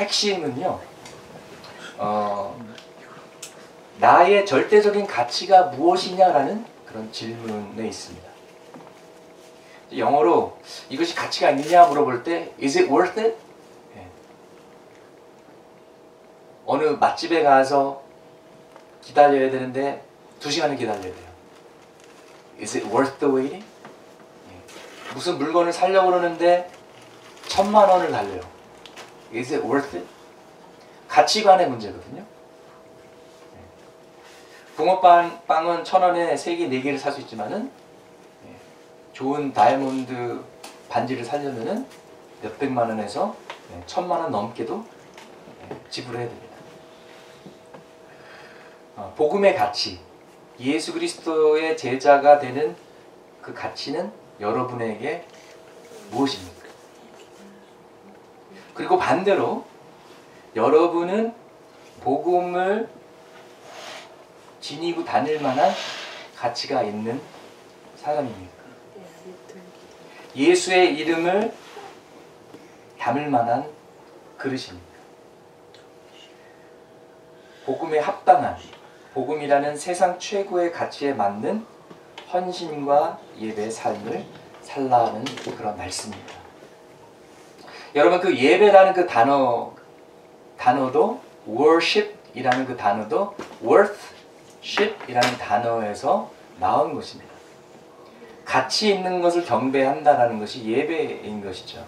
핵심은요, 나의 절대적인 가치가 무엇이냐라는 그런 질문에 있습니다. 영어로 이것이 가치가 있느냐 물어볼 때 Is it worth it? 어느 맛집에 가서 기다려야 되는데 2시간을 기다려야 돼요. Is it worth the waiting? 무슨 물건을 사려고 그러는데 1000만 원을 달래요. Is it worth it? 가치관의 문제거든요. 붕어빵은 1000원에 3개, 4개를 살 수 있지만은 좋은 다이아몬드 반지를 사려면은 몇백만 원에서 1000만 원 넘게도 지불해야 됩니다. 복음의 가치, 예수 그리스도의 제자가 되는 그 가치는 여러분에게 무엇입니까? 그리고 반대로 여러분은 복음을 지니고 다닐 만한 가치가 있는 사람입니까? 예수의 이름을 담을 만한 그릇입니까? 복음에 합당한, 복음이라는 세상 최고의 가치에 맞는 헌신과 예배의 삶을 살라는 그런 말씀입니다. 여러분, 그 예배라는 그 단어도 worship이라는 그 단어도 worthship이라는 단어에서 나온 것입니다. 가치 있는 것을 경배한다라는 것이 예배인 것이죠.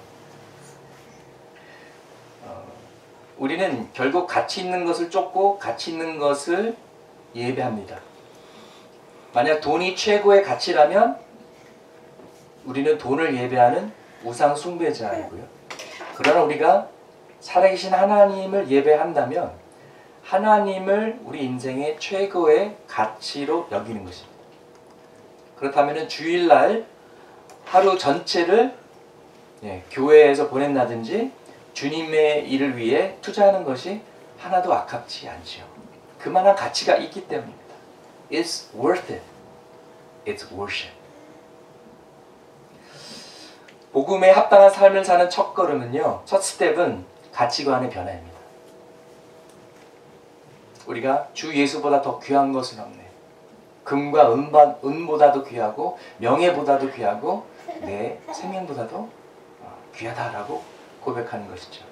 우리는 결국 가치 있는 것을 쫓고 가치 있는 것을 예배합니다. 만약 돈이 최고의 가치라면 우리는 돈을 예배하는 우상 숭배자이고요. 그러나 우리가 살아계신 하나님을 예배한다면 하나님을 우리 인생의 최고의 가치로 여기는 것입니다. 그렇다면 주일날 하루 전체를 교회에서 보낸다든지 주님의 일을 위해 투자하는 것이 하나도 아깝지 않지요. 그만한 가치가 있기 때문입니다. It's worth it. It's worship. 복음에 합당한 삶을 사는 첫걸음은요, 첫 스텝은 가치관의 변화입니다. 우리가 주 예수보다 더 귀한 것은 없네. 금과 은보다도 귀하고 명예보다도 귀하고 내 생명보다도 귀하다라고 고백하는 것이죠.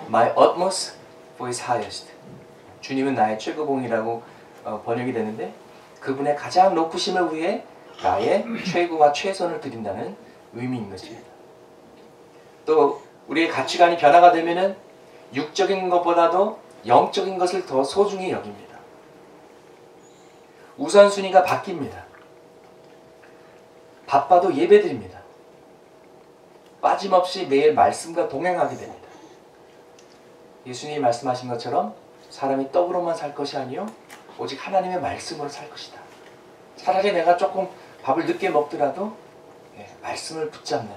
My utmost for his highest. 주님은 나의 최고봉이라고 번역이 되는데 그분의 가장 높으심을 위해 나의 최고와 최선을 드린다는 의미인 것입니다. 또 우리의 가치관이 변화가 되면은 육적인 것보다도 영적인 것을 더 소중히 여깁니다. 우선순위가 바뀝니다. 바빠도 예배드립니다. 빠짐없이 매일 말씀과 동행하게 됩니다. 예수님이 말씀하신 것처럼 사람이 떡으로만 살 것이 아니요 오직 하나님의 말씀으로 살 것이다. 차라리 내가 조금 밥을 늦게 먹더라도 말씀을 붙잡는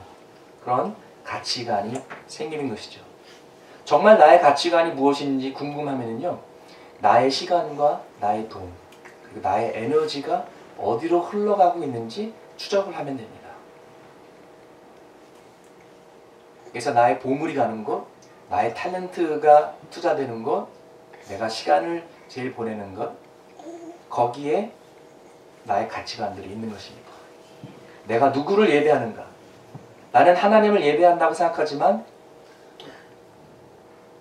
그런 가치관이 생기는 것이죠. 정말 나의 가치관이 무엇인지 궁금하면요, 나의 시간과 나의 돈, 그리고 나의 에너지가 어디로 흘러가고 있는지 추적을 하면 됩니다. 그래서 나의 보물이 가는 곳, 나의 탤런트가 투자되는 곳, 내가 시간을 제일 보내는 것, 거기에 나의 가치관들이 있는 것입니다. 내가 누구를 예배하는가? 나는 하나님을 예배한다고 생각하지만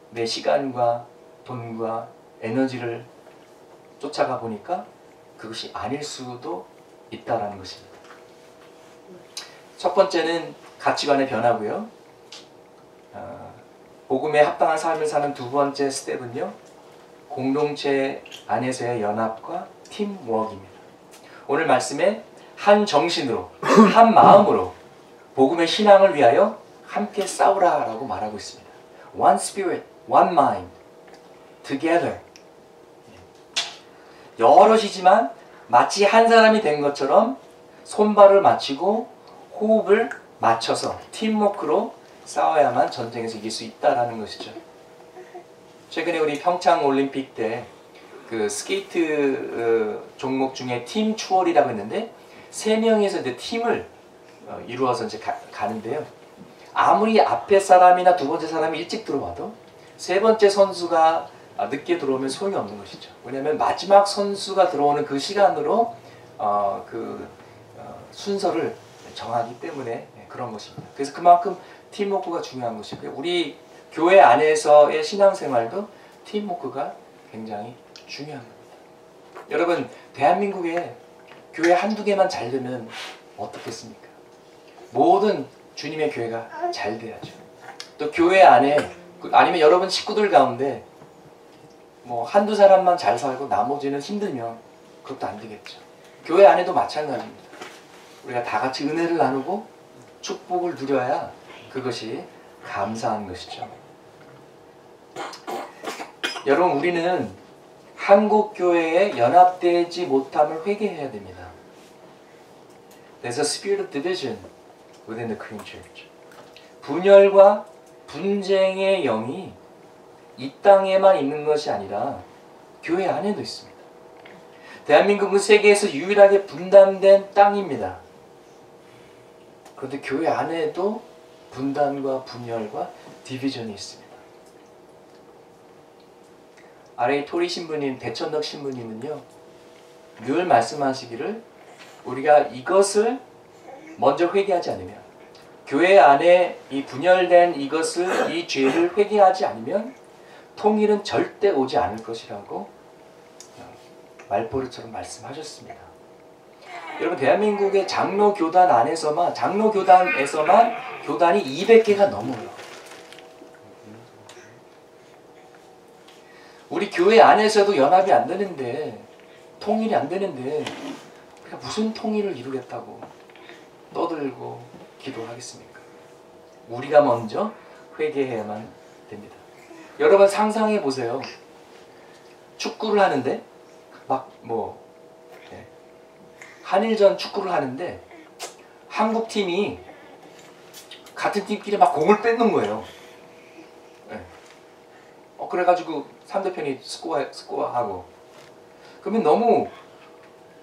내 시간과 돈과 에너지를 쫓아가 보니까 그것이 아닐 수도 있다라는 것입니다. 첫 번째는 가치관의 변화고요. 복음에 합당한 삶을 사는 두 번째 스텝은요, 공동체 안에서의 연합과 팀워크입니다. 오늘 말씀에 한 정신으로, 한 마음으로 복음의 신앙을 위하여 함께 싸우라라고 말하고 있습니다. One spirit, one mind, together. 여럿이지만 마치 한 사람이 된 것처럼 손발을 맞추고 호흡을 맞춰서 팀워크로 싸워야만 전쟁에서 이길 수 있다라는 것이죠. 최근에 우리 평창 올림픽 때 그 스케이트 종목 중에 팀 추월이라고 했는데 3명이서 이제 팀을 이루어서 이제 가는데요. 아무리 앞에 사람이나 두 번째 사람이 일찍 들어와도 세 번째 선수가 늦게 들어오면 소용이 없는 것이죠. 왜냐하면 마지막 선수가 들어오는 그 시간으로 순서를 정하기 때문에 그런 것입니다. 그래서 그만큼 팀워크가 중요한 것이고요. 우리 교회 안에서의 신앙생활도 팀워크가 굉장히 중요한 겁니다. 여러분, 대한민국에 교회 한두 개만 잘 되면 어떻겠습니까? 모든 주님의 교회가 잘 돼야죠. 또 교회 안에 아니면 여러분 식구들 가운데 뭐 한두 사람만 잘 살고 나머지는 힘들면 그것도 안 되겠죠. 교회 안에도 마찬가지입니다. 우리가 다 같이 은혜를 나누고 축복을 누려야 그것이 감사한 것이죠. 여러분, 우리는 한국 교회에 연합되지 못함을 회개해야 됩니다. There's a spirit of division within the Korean church. 분열과 분쟁의 영이 이 땅에만 있는 것이 아니라 교회 안에도 있습니다. 대한민국은 세계에서 유일하게 분단된 땅입니다. 그런데 교회 안에도 분단과 분열과 디비전이 있습니다. RA 토리 신부님, 대천덕 신부님은요, 늘 말씀하시기를 우리가 이것을 먼저 회개하지 않으면, 교회 안에 이 분열된 이 죄를 회개하지 않으면 통일은 절대 오지 않을 것이라고 말버릇처럼 말씀하셨습니다. 여러분, 대한민국의 장로교단에서만 교단이 200개가 넘어요. 우리 교회 안에서도 연합이 안 되는데, 통일이 안 되는데 우리가 무슨 통일을 이루겠다고 떠들고 기도하겠습니까? 우리가 먼저 회개해야만 됩니다. 여러분, 상상해 보세요. 축구를 하는데 한일전 축구를 하는데 한국 팀이 같은 팀끼리 막 공을 뺏는 거예요. 그래가지고 상대편이 스코어하고, 그러면 너무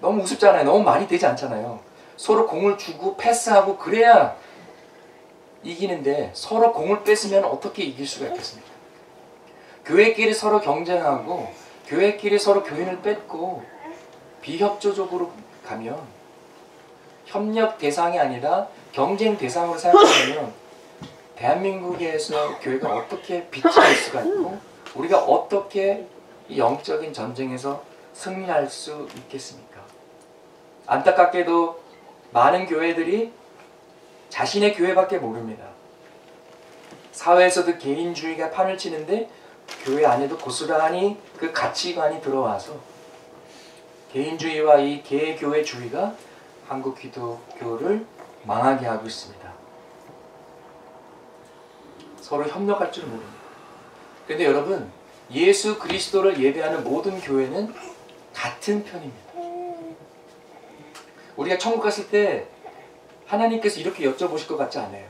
우습잖아요. 너무 많이 되지 않잖아요. 서로 공을 주고 패스하고 그래야 이기는데 서로 공을 뺏으면 어떻게 이길 수가 있겠습니까? 교회끼리 서로 경쟁하고 교회끼리 서로 교인을 뺏고 비협조적으로 가면, 협력 대상이 아니라 경쟁 대상으로 생각하면 대한민국에서 교회가 어떻게 빛이 될 수가 있고 우리가 어떻게 이 영적인 전쟁에서 승리할 수 있겠습니까? 안타깝게도 많은 교회들이 자신의 교회밖에 모릅니다. 사회에서도 개인주의가 판을 치는데 교회 안에도 고스란히 그 가치관이 들어와서 개인주의와 이 개교회주의가 한국 기독교를 망하게 하고 있습니다. 서로 협력할 줄 모릅니다. 그런데 여러분, 예수 그리스도를 예배하는 모든 교회는 같은 편입니다. 우리가 천국 갔을 때 하나님께서 이렇게 여쭤보실 것 같지 않아요.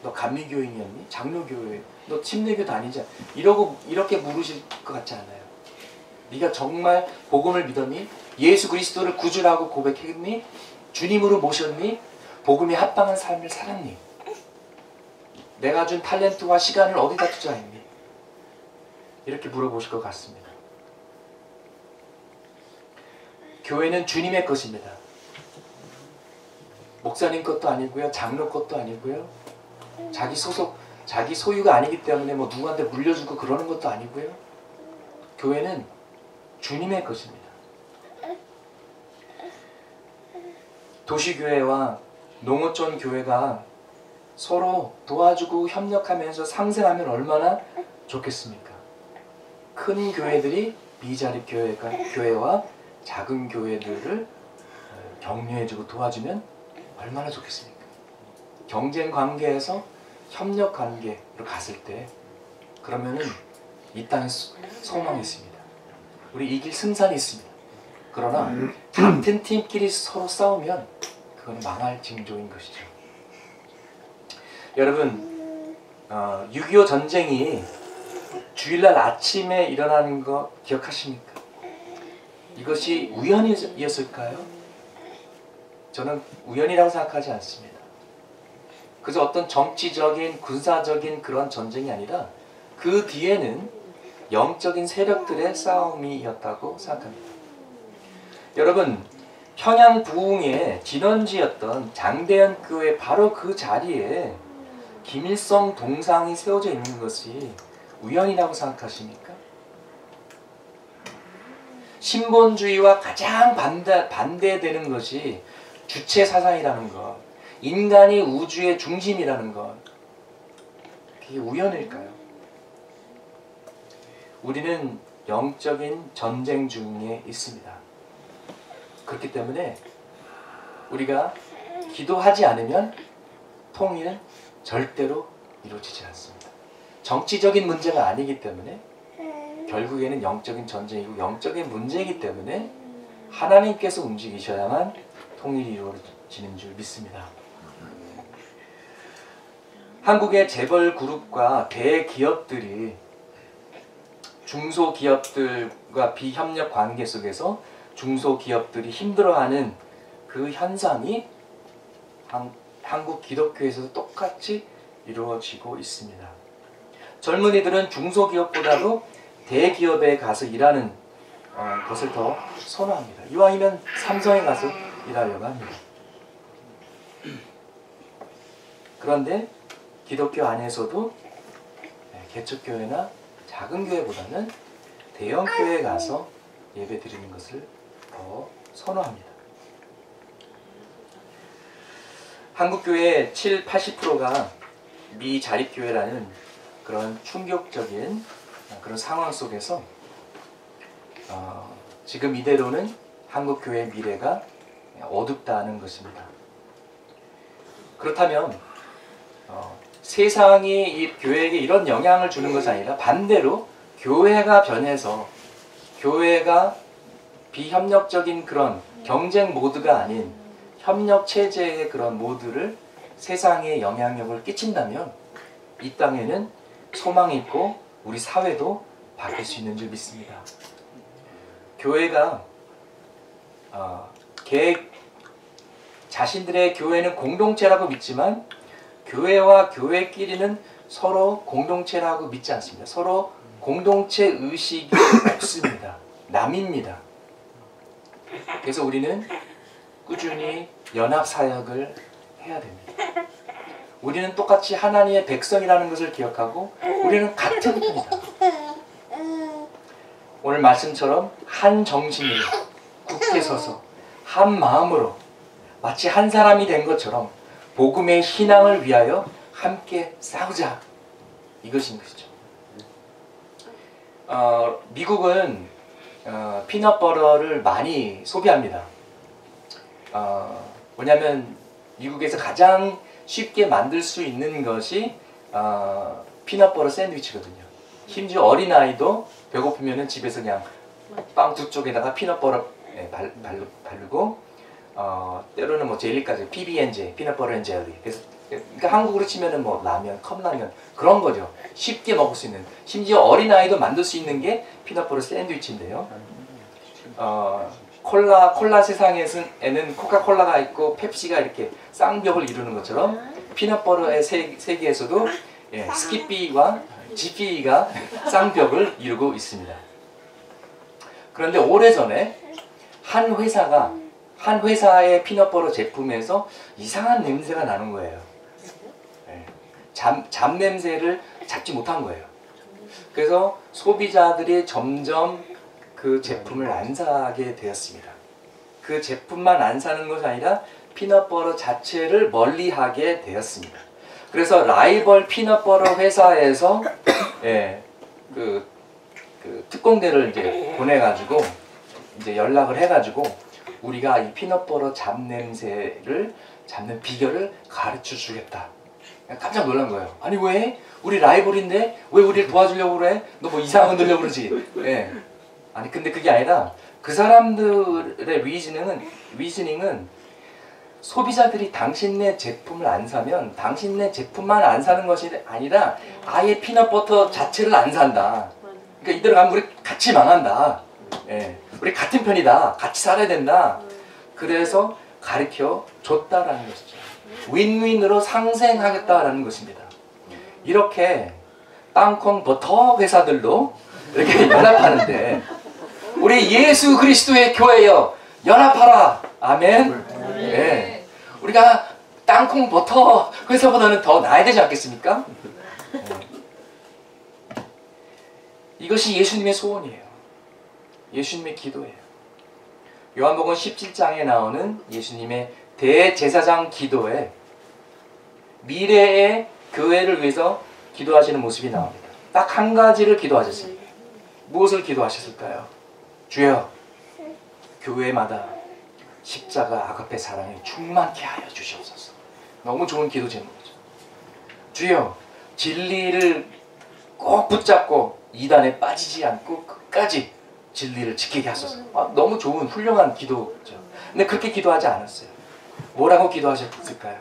너 감리교인이었니? 장로교회, 너 침례교 다니지? 이렇게 물으실 것 같지 않아요. 네가 정말 복음을 믿었니? 예수 그리스도를 구주라고 고백했니? 주님으로 모셨니? 복음에 합당한 삶을 살았니? 내가 준 탤런트와 시간을 어디다 투자했니? 이렇게 물어보실 것 같습니다. 교회는 주님의 것입니다. 목사님 것도 아니고요, 장로 것도 아니고요, 자기 소유가 아니기 때문에 뭐 누구한테 물려주고 그러는 것도 아니고요. 교회는 주님의 것입니다. 도시교회와 농어촌 교회가 서로 도와주고 협력하면서 상생하면 얼마나 좋겠습니까? 큰 교회들이 미자립 교회와 작은 교회들을 격려해주고 도와주면 얼마나 좋겠습니까? 경쟁 관계에서 협력 관계로 갔을 때, 그러면은 이 땅에 소망이 있습니다. 우리 이길 승산이 있습니다. 그러나 같은 팀끼리 서로 싸우면 그건 망할 징조인 것이죠. 여러분, 6.25 전쟁이 주일날 아침에 일어나는 거 기억하십니까? 이것이 우연이었을까요? 저는 우연이라고 생각하지 않습니다. 그저 어떤 정치적인, 군사적인 그런 전쟁이 아니라 그 뒤에는 영적인 세력들의 싸움이었다고 생각합니다. 여러분, 평양 부흥의 진원지였던 장대현 교회 바로 그 자리에 김일성 동상이 세워져 있는 것이 우연이라고 생각하십니까? 신본주의와 가장 반대되는 것이 주체 사상이라는 것, 인간이 우주의 중심이라는 것, 그게 우연일까요? 우리는 영적인 전쟁 중에 있습니다. 그렇기 때문에 우리가 기도하지 않으면 통일은 절대로 이루어지지 않습니다. 정치적인 문제가 아니기 때문에 결국에는 영적인 전쟁이고 영적인 문제이기 때문에 하나님께서 움직이셔야만 통일이 이루어지는 줄 믿습니다. 한국의 재벌 그룹과 대기업들이 중소기업들과 비협력 관계 속에서 중소기업들이 힘들어하는 그 현상이 한국 기독교에서도 똑같이 이루어지고 있습니다. 젊은이들은 중소기업보다도 대기업에 가서 일하는 것을 더 선호합니다. 이왕이면 삼성에 가서 일하려고 합니다. 그런데 기독교 안에서도 개척교회나 작은 교회보다는 대형 교회에 가서 예배 드리는 것을 더 선호합니다. 한국교회의 70~80%가 미자립교회라는 그런 충격적인 그런 상황 속에서 지금 이대로는 한국교회의 미래가 어둡다는 것입니다. 그렇다면 세상이 이 교회에게 이런 영향을 주는 것이 아니라 반대로 교회가 변해서 교회가 비협력적인 그런 경쟁 모드가 아닌 협력 체제의 그런 모드를 세상에 영향력을 끼친다면 이 땅에는 소망이 있고 우리 사회도 바뀔 수 있는 줄 믿습니다. 교회가 자신들의 교회는 공동체라고 믿지만 교회와 교회끼리는 서로 공동체라고 믿지 않습니다. 서로 공동체 의식이 없습니다. 남입니다. 그래서 우리는 꾸준히 연합사역을 해야 됩니다. 우리는 똑같이 하나님의 백성이라는 것을 기억하고 우리는 같은 편이다. 오늘 말씀처럼 한 정신으로 굳게 서서 한 마음으로 마치 한 사람이 된 것처럼 복음의 신앙을 위하여 함께 싸우자. 이것인 것이죠. 미국은 피넛버터를 많이 소비합니다. 뭐냐면 미국에서 가장 쉽게 만들 수 있는 것이 피넛버터 샌드위치거든요. 심지어 어린아이도 배고프면 집에서 그냥 빵 두 쪽에다가 피넛버터 바르고 때로는 뭐 젤리까지 PB&J, 피넛버터 앤 젤리. 그러니까 한국으로 치면은 뭐 라면, 컵라면 그런 거죠. 쉽게 먹을 수 있는. 심지어 어린아이도 만들 수 있는 게 피넛버터 샌드위치인데요. 콜라 세상에는 코카콜라가 있고 펩시가 이렇게 쌍벽을 이루는 것처럼 피넛버터의 세계에서도 스키피와 지피가 쌍벽을 이루고 있습니다. 그런데 오래전에 한 회사의 피넛버터 제품에서 이상한 냄새가 나는 거예요. 잡냄새를 잡지 못한 거예요. 그래서 소비자들이 점점 그 제품을 안 사게 되었습니다. 그 제품만 안 사는 것이 아니라 피넛버터 자체를 멀리하게 되었습니다. 그래서 라이벌 피넛버터 회사에서 그 특공대를 이제 보내가지고 이제 연락을 해가지고 우리가 이 피넛버터 잡냄새를 잡는 비결을 가르쳐 주겠다. 깜짝 놀란 거예요. 아니 왜? 우리 라이벌인데 왜 우리를 도와주려고 그래? 너 뭐 이상한 거 넣으려고 그러지? 아니 근데 그게 아니라 그 사람들의 리즈닝은 소비자들이 당신네 제품을 안 사면 당신네 제품만 안 사는 것이 아니라 아예 피넛버터 자체를 안 산다. 그러니까 이대로 가면 우리 같이 망한다. 우리 같은 편이다. 같이 살아야 된다. 그래서 가르쳐 줬다라는 것이죠. 윈윈으로 상생하겠다라는 것입니다. 이렇게 땅콩 버터 회사들도 이렇게 연합하는데 우리 예수 그리스도의 교회여 연합하라. 아멘. 네. 우리가 땅콩 버터 회사보다는 더 나아야 되지 않겠습니까? 이것이 예수님의 소원이에요. 예수님의 기도예요. 요한복음 17장에 나오는 예수님의 대제사장 기도에 미래의 교회를 위해서 기도하시는 모습이 나옵니다. 딱 한 가지를 기도하셨습니다. 무엇을 기도하셨을까요? 주여, 교회마다 십자가 아가페 사랑이 충만케 하여 주시옵소서. 너무 좋은 기도 제목이죠. 주여, 진리를 꼭 붙잡고 이단에 빠지지 않고 끝까지 진리를 지키게 하소서. 너무 좋은 훌륭한 기도죠. 근데 그렇게 기도하지 않았어요. 뭐라고 기도하셨을까요?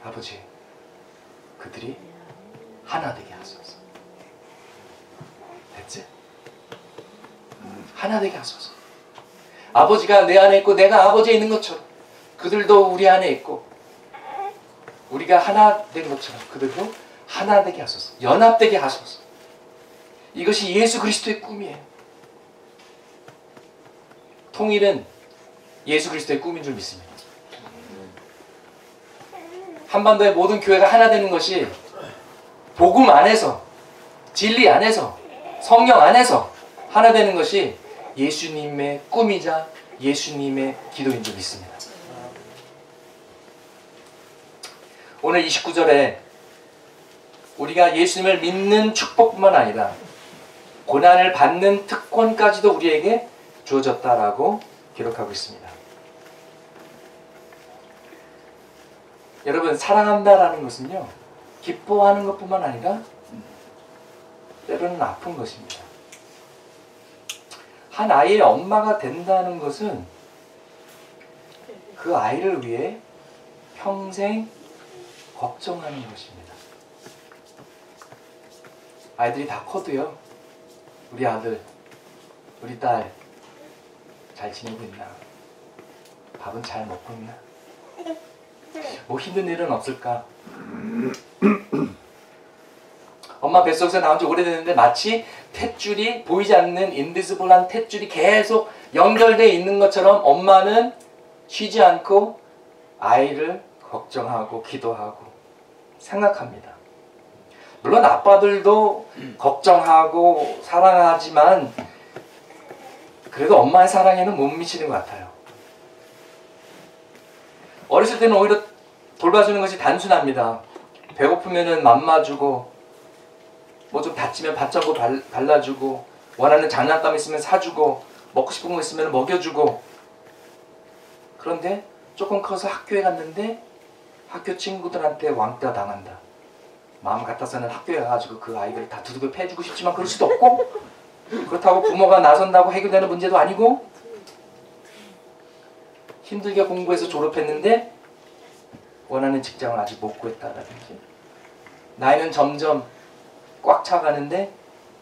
아버지, 그들이 하나 되게 하소서. 됐지? 하나 되게 하소서. 아버지가 내 안에 있고 내가 아버지에 있는 것처럼 그들도 우리 안에 있고 우리가 하나 된 것처럼 그들도 하나 되게 하소서. 연합되게 하소서. 이것이 예수 그리스도의 꿈이에요. 통일은 예수 그리스도의 꿈인 줄 믿습니다. 한반도의 모든 교회가 하나 되는 것이 복음 안에서, 진리 안에서, 성령 안에서 하나 되는 것이 예수님의 꿈이자 예수님의 기도인 줄 믿습니다. 오늘 29절에 우리가 예수님을 믿는 축복뿐만 아니라 고난을 받는 특권까지도 우리에게 주어졌다라고 기록하고 있습니다. 여러분, 사랑한다라는 것은요, 기뻐하는 것뿐만 아니라 때로는 아픈 것입니다. 한 아이의 엄마가 된다는 것은 그 아이를 위해 평생 걱정하는 것입니다. 아이들이 다 커도요, 우리 아들, 우리 딸 잘 지내고 있나? 밥은 잘 먹고 있나? 뭐 힘든 일은 없을까? 엄마 뱃속에서 나온 지 오래됐는데 마치 탯줄이, 보이지 않는 인비지블한 탯줄이 계속 연결되어 있는 것처럼 엄마는 쉬지 않고 아이를 걱정하고 기도하고 생각합니다. 물론 아빠들도 걱정하고 사랑하지만 그래도 엄마의 사랑에는 못 미치는 것 같아요. 어렸을 때는 오히려 돌봐주는 것이 단순합니다. 배고프면 맘마 주고, 뭐 좀 다치면 밭자고 발라주고, 원하는 장난감 있으면 사주고, 먹고 싶은 거 있으면 먹여주고. 그런데 조금 커서 학교에 갔는데 학교 친구들한테 왕따 당한다. 마음 같아서는 학교에 가가지고 그 아이들을 다 두들겨 패주고 싶지만 그럴 수도 없고, 그렇다고 부모가 나선다고 해결되는 문제도 아니고, 힘들게 공부해서 졸업했는데 원하는 직장을 아직 못 구했다라든지, 나이는 점점 꽉 차가는데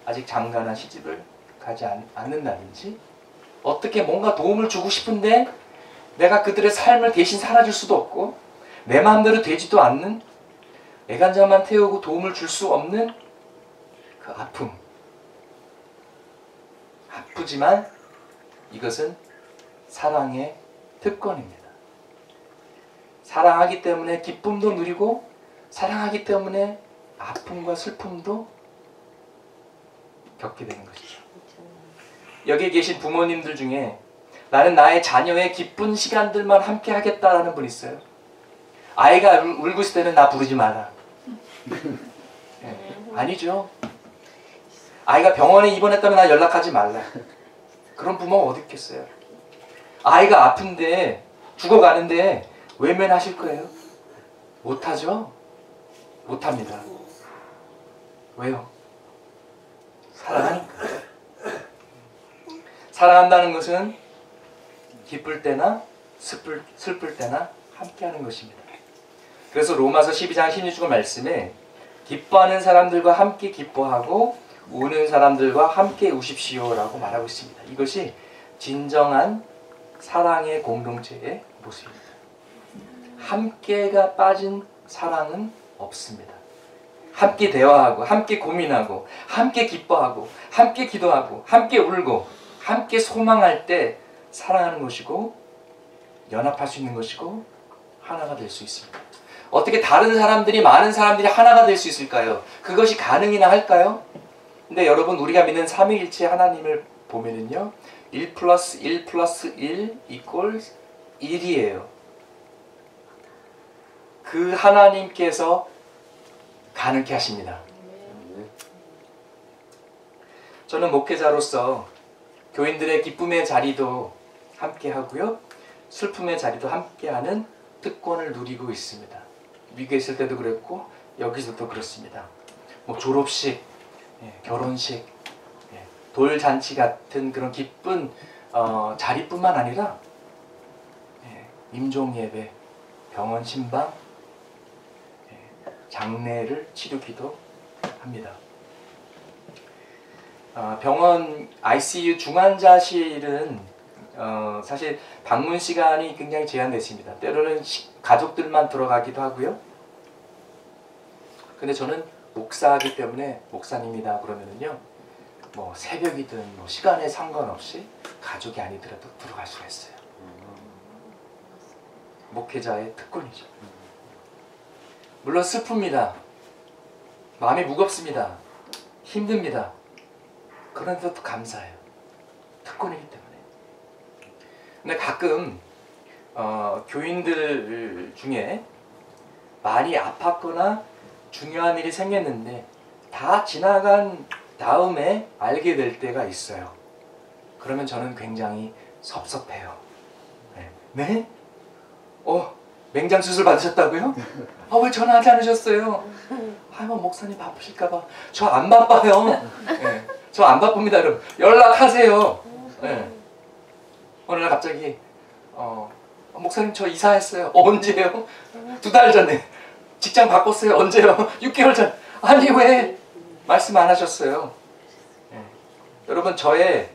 아직 장가나 시집을 가지 않는다든지, 어떻게 뭔가 도움을 주고 싶은데 내가 그들의 삶을 대신 살아줄 수도 없고 내 마음대로 되지도 않는, 애간장만 태우고 도움을 줄 수 없는 그 아픔. 아프지만 이것은 사랑의 특권입니다. 사랑하기 때문에 기쁨도 누리고, 사랑하기 때문에 아픔과 슬픔도 겪게 되는 것이죠. 여기에 계신 부모님들 중에 나는 나의 자녀의 기쁜 시간들만 함께 하겠다라는 분 있어요. 아이가 울고 있을 때는 나 부르지 마라. 네, 아니죠. 아이가 병원에 입원했다면 나 연락하지 말라. 그런 부모가 어디 있겠어요. 아이가 아픈데 죽어가는데 외면하실 거예요? 못하죠? 못합니다. 왜요? 사랑하니까. 사랑한다는 것은 기쁠 때나 슬플 때나 함께하는 것입니다. 그래서 로마서 12장 16절 말씀에 기뻐하는 사람들과 함께 기뻐하고 우는 사람들과 함께 우십시오 라고 말하고 있습니다. 이것이 진정한 사랑의 공동체의 모습입니다. 함께가 빠진 사랑은 없습니다. 함께 대화하고 함께 고민하고 함께 기뻐하고 함께 기도하고 함께 울고 함께 소망할 때 사랑하는 것이고 연합할 수 있는 것이고 하나가 될 수 있습니다. 어떻게 다른 사람들이 많은 사람들이 하나가 될 수 있을까요? 그것이 가능이나 할까요? 근데 여러분 우리가 믿는 삼위일체 하나님을 보면은요 1 플러스 1 플러스 1 이퀄 1이에요. 그 하나님께서 가능케 하십니다. 저는 목회자로서 교인들의 기쁨의 자리도 함께 하고요 슬픔의 자리도 함께하는 특권을 누리고 있습니다. 미국에 있을 때도 그랬고 여기서도 그렇습니다. 뭐 졸업식, 결혼식, 돌잔치 같은 그런 기쁜 자리뿐만 아니라 임종예배, 병원 신방, 장례를 치르기도 합니다. 병원 ICU 중환자실은 사실 방문 시간이 굉장히 제한됐습니다. 때로는 가족들만 들어가기도 하고요. 근데 저는 목사이기 때문에 목사님이다 그러면은요 뭐 새벽이든 뭐 시간에 상관없이 가족이 아니더라도 들어갈 수가 있어요. 목회자의 특권이죠. 물론 슬픕니다. 마음이 무겁습니다. 힘듭니다. 그런데도 감사해요. 특권이기 때문에. 근데 가끔 교인들 중에 많이 아팠거나 중요한 일이 생겼는데 다 지나간 다음에 알게 될 때가 있어요. 그러면 저는 굉장히 섭섭해요. 네? 맹장 수술 받으셨다고요? 왜 전화하지 않으셨어요? 뭐 목사님 바쁘실까봐. 저 안 바빠요. 네, 저 안 바쁩니다. 여러분 연락하세요. 네. 어느 날 갑자기 목사님 저 이사했어요. 언제요? 2달 전에. 직장 바꿨어요. 언제요? 6개월 전. 아니 왜 말씀 안 하셨어요? 여러분 저의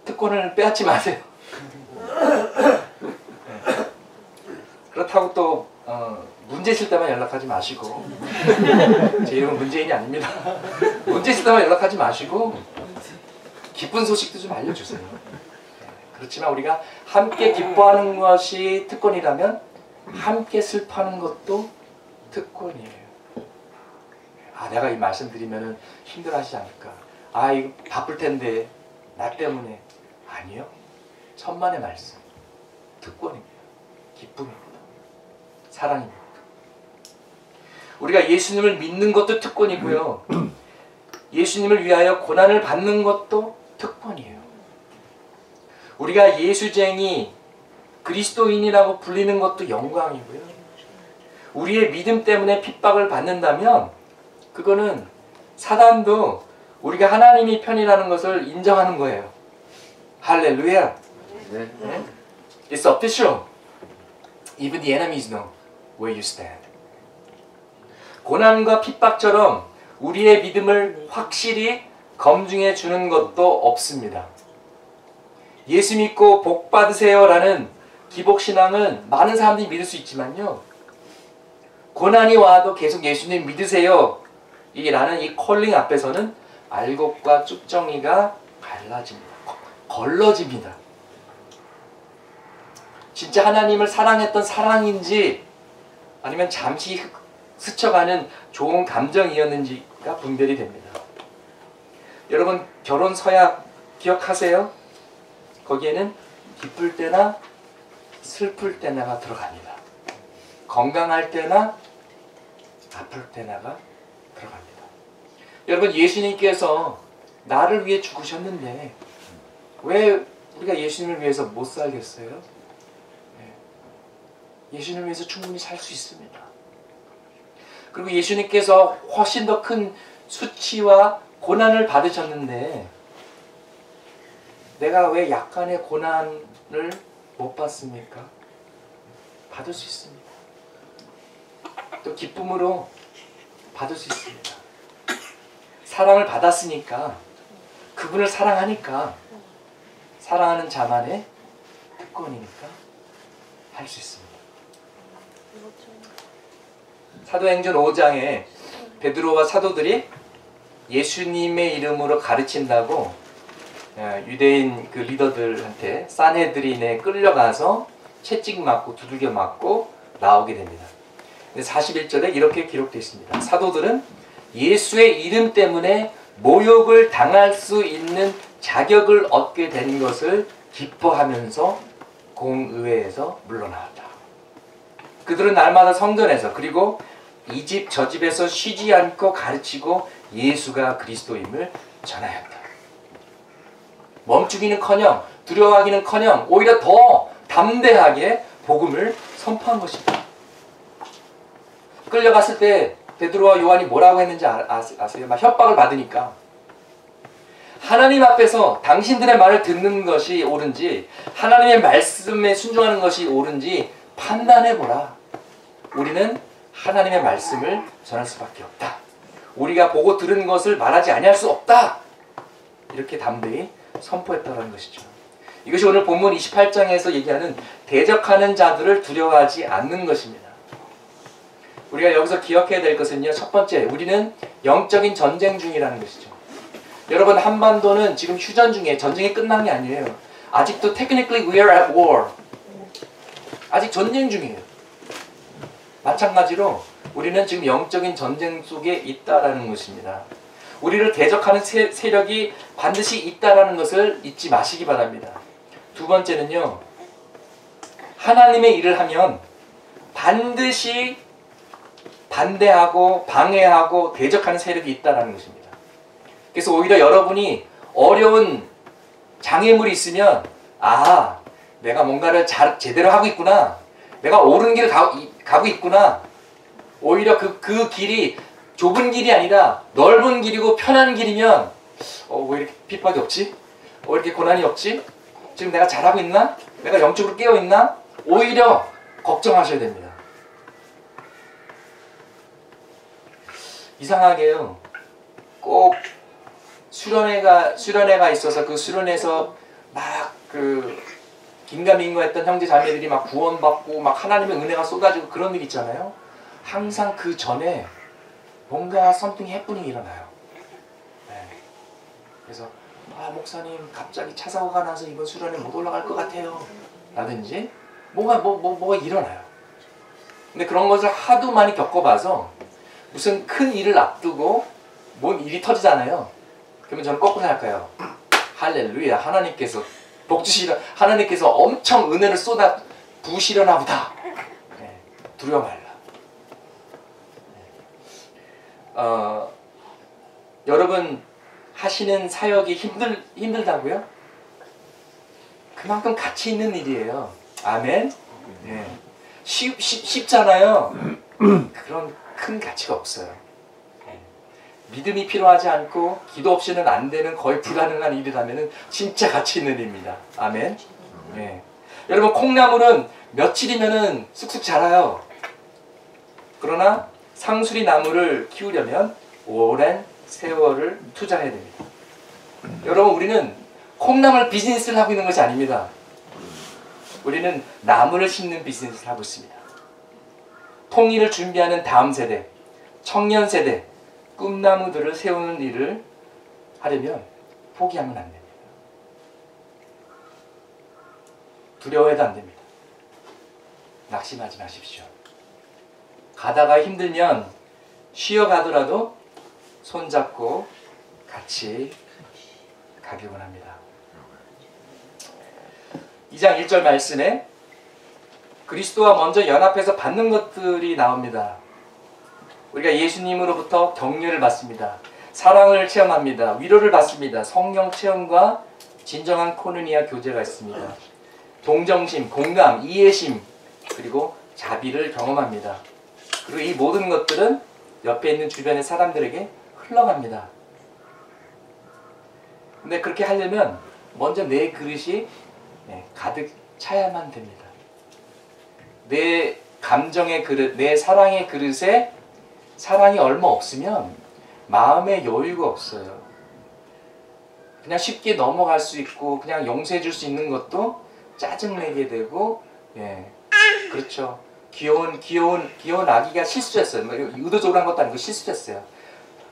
특권을 빼앗지 마세요. 그렇다고 또 문제 있을 때만 연락하지 마시고 제 이름은 문재인이 아닙니다. 문제 있을 때만 연락하지 마시고 기쁜 소식도 좀 알려주세요. 그렇지만 우리가 함께 기뻐하는 것이 특권이라면 함께 슬퍼하는 것도 특권이에요. 내가 이 말씀 드리면 힘들어하시지 않을까. 이거 바쁠 텐데 나 때문에. 아니요. 천만의 말씀. 특권입니다. 기쁨입니다. 사랑입니다. 우리가 예수님을 믿는 것도 특권이고요. 예수님을 위하여 고난을 받는 것도 특권이에요. 우리가 예수쟁이 그리스도인이라고 불리는 것도 영광이고요. 우리의 믿음 때문에 핍박을 받는다면 그거는 사단도 우리가 하나님이 편이라는 것을 인정하는 거예요. 할렐루야. 네. It's official. Even the enemies know where you stand. 고난과 핍박처럼 우리의 믿음을 확실히 검증해 주는 것도 없습니다. 예수 믿고 복 받으세요 라는 기복신앙은 많은 사람들이 믿을 수 있지만요. 고난이 와도 계속 예수님 믿으세요 라는 이 콜링 앞에서는 알곡과 쭉정이가 갈라집니다. 걸러집니다. 진짜 하나님을 사랑했던 사랑인지 아니면 잠시 스쳐가는 좋은 감정이었는지가 분별이 됩니다. 여러분 결혼 서약 기억하세요? 거기에는 기쁠 때나 슬플 때나가 들어갑니다. 건강할 때나 아플 때나가 들어갑니다. 여러분 예수님께서 나를 위해 죽으셨는데 왜 우리가 예수님을 위해서 못 살겠어요? 예수님을 위해서 충분히 살 수 있습니다. 그리고 예수님께서 훨씬 더 큰 수치와 고난을 받으셨는데 내가 왜 약간의 고난을 못 받습니까? 받을 수 있습니다. 또 기쁨으로 받을 수 있습니다. 사랑을 받았으니까 그분을 사랑하니까 사랑하는 자만의 특권이니까 할 수 있습니다. 사도행전 5장에 베드로와 사도들이 예수님의 이름으로 가르친다고 유대인 그 리더들한테 산헤드린에 끌려가서 채찍 맞고 두들겨 맞고 나오게 됩니다. 근데 41절에 이렇게 기록되어 있습니다. 사도들은 예수의 이름 때문에 모욕을 당할 수 있는 자격을 얻게 된 것을 기뻐하면서 공의회에서 물러나왔다. 그들은 날마다 성전에서 그리고 이 집 저 집에서 쉬지 않고 가르치고 예수가 그리스도임을 전하였다. 멈추기는커녕 두려워하기는커녕 오히려 더 담대하게 복음을 선포한 것입니다. 끌려갔을 때 베드로와 요한이 뭐라고 했는지 아세요? 막 협박을 받으니까 하나님 앞에서 당신들의 말을 듣는 것이 옳은지 하나님의 말씀에 순종하는 것이 옳은지 판단해보라. 우리는 하나님의 말씀을 전할 수밖에 없다. 우리가 보고 들은 것을 말하지 아니할 수 없다. 이렇게 담대히 선포했다는 것이죠. 이것이 오늘 본문 28장에서 얘기하는 대적하는 자들을 두려워하지 않는 것입니다. 우리가 여기서 기억해야 될 것은요. 첫 번째, 우리는 영적인 전쟁 중이라는 것이죠. 여러분, 한반도는 지금 휴전 중에 전쟁이 끝난 게 아니에요. 아직도 technically we are at war. 아직 전쟁 중이에요. 마찬가지로 우리는 지금 영적인 전쟁 속에 있다라는 것입니다. 우리를 대적하는 세력이 반드시 있다라는 것을 잊지 마시기 바랍니다. 두 번째는요. 하나님의 일을 하면 반드시 반대하고 방해하고 대적하는 세력이 있다라는 것입니다. 그래서 오히려 여러분이 어려운 장애물이 있으면 아, 내가 뭔가를 제대로 하고 있구나. 내가 옳은 길을 가고 있구나. 오히려 그 길이 좁은 길이 아니라 넓은 길이고 편한 길이면 왜 이렇게 핍박이 없지? 왜 이렇게 고난이 없지? 지금 내가 잘하고 있나? 내가 영적으로 깨어있나? 오히려 걱정하셔야 됩니다. 이상하게요. 꼭 수련회가 있어서 그 수련회에서 막 긴가민가 했던 형제 자매들이 막 구원받고 막 하나님의 은혜가 쏟아지고 그런 일 있잖아요. 항상 그 전에 뭔가 something happening 일어나요. 네. 그래서 목사님 갑자기 차 사고가 나서 이번 수련회 못 올라갈 것 같아요. 라든지 뭐가 일어나요. 근데 그런 것을 하도 많이 겪어봐서 무슨 큰 일을 앞두고 뭔 일이 터지잖아요. 그러면 저는 거꾸로 생각해요. 할렐루야, 하나님께서 하나님께서 엄청 은혜를 쏟아 부으시려나 보다. 네. 두려워 말라. 여러분 하시는 사역이 힘들다고요? 그만큼 가치 있는 일이에요. 아멘. 네. 쉽잖아요. 그런 큰 가치가 없어요. 네. 믿음이 필요하지 않고 기도 없이는 안 되는 거의 불가능한 일이라면 진짜 가치 있는 일입니다. 아멘. 네. 여러분 콩나물은 며칠이면 쑥쑥 자라요. 그러나 상수리 나무를 키우려면 오랜 세월을 투자해야 됩니다. 여러분 우리는 콩나물 비즈니스를 하고 있는 것이 아닙니다. 우리는 나무를 심는 비즈니스를 하고 있습니다. 통일을 준비하는 다음 세대, 청년 세대, 꿈나무들을 세우는 일을 하려면 포기하면 안 됩니다. 두려워해도 안 됩니다. 낙심하지 마십시오. 가다가 힘들면 쉬어가더라도 손잡고 같이 가기원 합니다. 2장 1절 말씀에 그리스도와 먼저 연합해서 받는 것들이 나옵니다. 우리가 예수님으로부터 격려를 받습니다. 사랑을 체험합니다. 위로를 받습니다. 성령 체험과 진정한 코노니아 교제가 있습니다. 동정심, 공감, 이해심, 그리고 자비를 경험합니다. 그리고 이 모든 것들은 옆에 있는 주변의 사람들에게 흘러갑니다. 근데 그렇게 하려면 먼저 내 그릇이 가득 차야만 됩니다. 내 감정의 그릇, 내 사랑의 그릇에 사랑이 얼마 없으면 마음의 여유가 없어요. 그냥 쉽게 넘어갈 수 있고 그냥 용서해 줄 수 있는 것도 짜증내게 되고 그렇죠. 귀여운 아기가 실수했어요. 뭐 의도적으로 한 것도 아니고 실수했어요.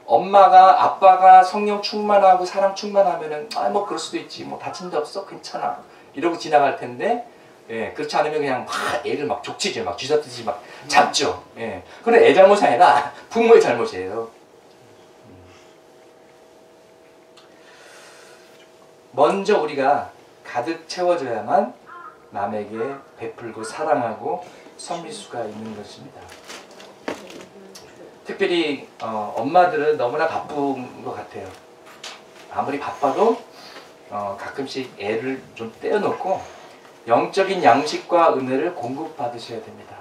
아빠가 성령 충만하고 사랑 충만하면은 뭐 그럴 수도 있지, 뭐 다친 데 없어, 괜찮아, 이러고 지나갈 텐데, 예, 그렇지 않으면 그냥 막 애를 막 족치죠, 막 쥐잡듯이 막 잡죠. 예, 그건 애 잘못이 아니라 부모의 잘못이에요. 먼저 우리가 가득 채워줘야만 남에게 베풀고 사랑하고 섬길 수가 있는 것입니다. 특별히 엄마들은 너무나 바쁜 것 같아요. 아무리 바빠도 가끔씩 애를 좀 떼어놓고 영적인 양식과 은혜를 공급받으셔야 됩니다.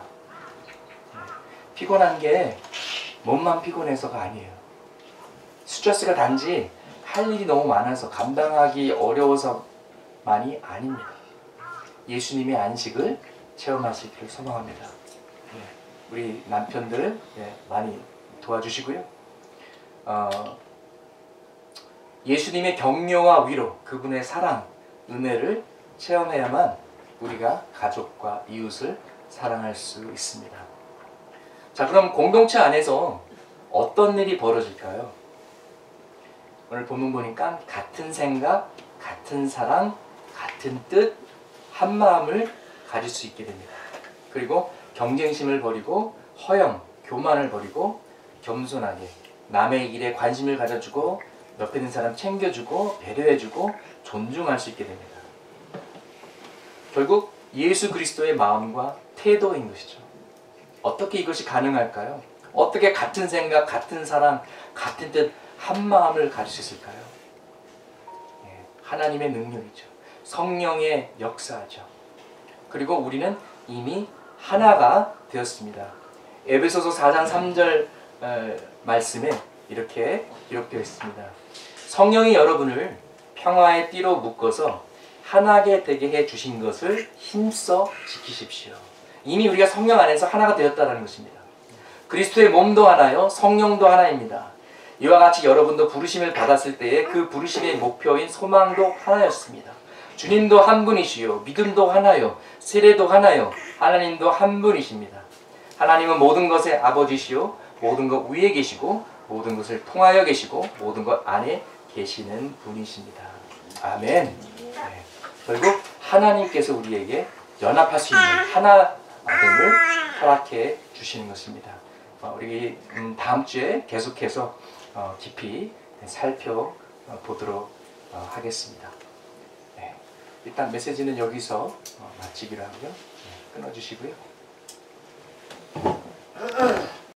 피곤한 게 몸만 피곤해서가 아니에요. 스트레스가 단지 할 일이 너무 많아서 감당하기 어려워서만이 아닙니다. 예수님의 안식을 체험하시기를 소망합니다. 우리 남편들 많이 도와주시고요. 예수님의 격려와 위로, 그분의 사랑, 은혜를 체험해야만 우리가 가족과 이웃을 사랑할 수 있습니다. 자, 그럼 공동체 안에서 어떤 일이 벌어질까요? 오늘 본문 보니까 같은 생각, 같은 사랑, 같은 뜻, 한 마음을 가질 수 있게 됩니다. 그리고 경쟁심을 버리고 허영, 교만을 버리고 겸손하게 남의 일에 관심을 가져주고 옆에 있는 사람 챙겨주고 배려해주고 존중할 수 있게 됩니다. 결국 예수 그리스도의 마음과 태도인 것이죠. 어떻게 이것이 가능할까요? 어떻게 같은 생각, 같은 사랑, 같은 뜻, 한 마음을 가질 수 있을까요? 하나님의 능력이죠. 성령의 역사죠. 그리고 우리는 이미 하나가 되었습니다. 에베소서 4장 3절 말씀에 이렇게 기록되어 있습니다. 성령이 여러분을 평화의 띠로 묶어서 하나게 되게 해 주신 것을 힘써 지키십시오. 이미 우리가 성령 안에서 하나가 되었다는 것입니다. 그리스도의 몸도 하나요, 성령도 하나입니다. 이와 같이 여러분도 부르심을 받았을 때에 그 부르심의 목표인 소망도 하나였습니다. 주님도 한 분이시요, 믿음도 하나요, 세례도 하나요, 하나님도 한 분이십니다. 하나님은 모든 것의 아버지시요, 모든 것 위에 계시고 모든 것을 통하여 계시고 모든 것 안에 계시는 분이십니다. 아멘. 결국 하나님께서 우리에게 연합할 수 있는 하나됨을 허락해 주시는 것입니다. 우리 다음 주에 계속해서 깊이 살펴보도록 하겠습니다. 일단 메시지는 여기서 마치기로 하고요. 끊어주시고요.